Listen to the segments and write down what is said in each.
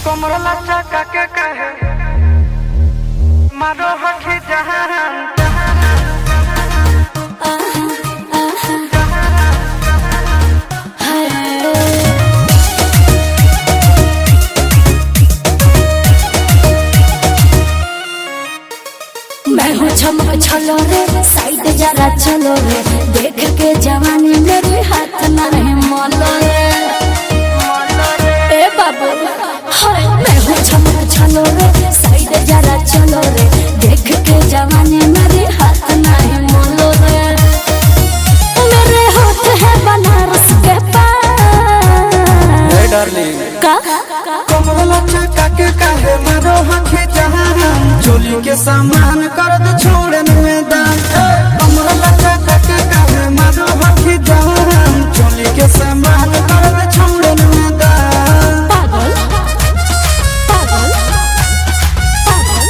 कमरला चका के कहे मारो हखी जहान मैं हूँ चमक छलो रे साइड जरा चलो रे देख के जवानी मेरे हाथ नहीं मोलो रे ए बाबू हाय मैं हूँ चमक छलो रे साइड जरा चलो रे देख के जवानी मेरे हाथ नहीं मोलो रे मेरे होठ है बनारस के पास ए डार्लिंग का कमरला चका के कहे मारो हखी जहान चोली के सामान कर दे छोड़न में दान कमरला चका के कहे मारो हखी जहान चोली के सामान कर दे छोड़न में दान पागल पागल पागल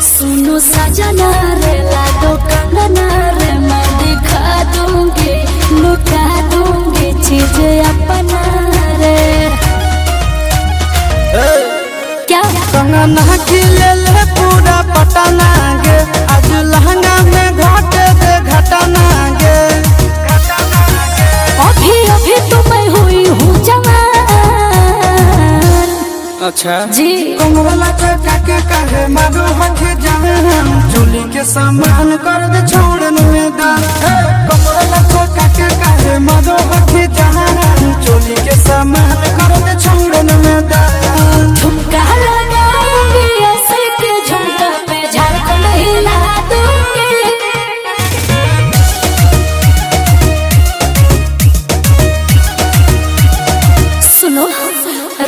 सुनो सजना रे लागो कंगना रे मैं दिखा दूंगी लुटा दूंगी चीज अपना रे क्या कंगना खिले ले पूरा पटना गे आज लहंगा में घाटे दे घटना गे अभी अभी तो मैं हुई हूँ जवान अच्छा जी कमरला चका के कहे मारो हखी जहान चोली के सामान कर दे छोड़न में दान कमरला चका के कहे मारो हखी जहान चोली के सामान कर दे छोड़न में दान झुमका लगाऊंगी ऐसे के झुमका पे झारखंड हिला दूंगी सुनो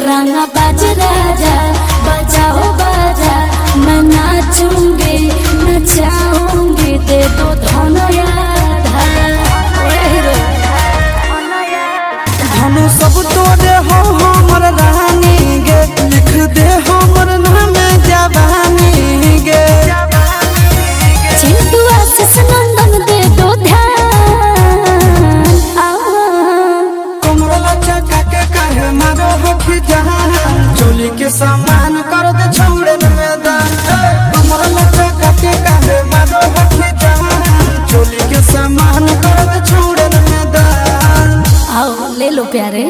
रंगा बाज राजा बजाओ बाजा मैं नाचूंगी नचाऊंगी दे दो धनो यादा धनु सब तोड़े हो हमर रानी गे लिख दे हमर नाम जवानी गे चिंटू आशीष नंदन दे दो ध्यान कमरला चका के कहे मारो हखी जहान चोली के सामान कर दे छोड़न में दान कमरला चका के कहे मारो हखी जहान चोली के सामान कर दे छोड़न में दान आओ ले लो प्यारे।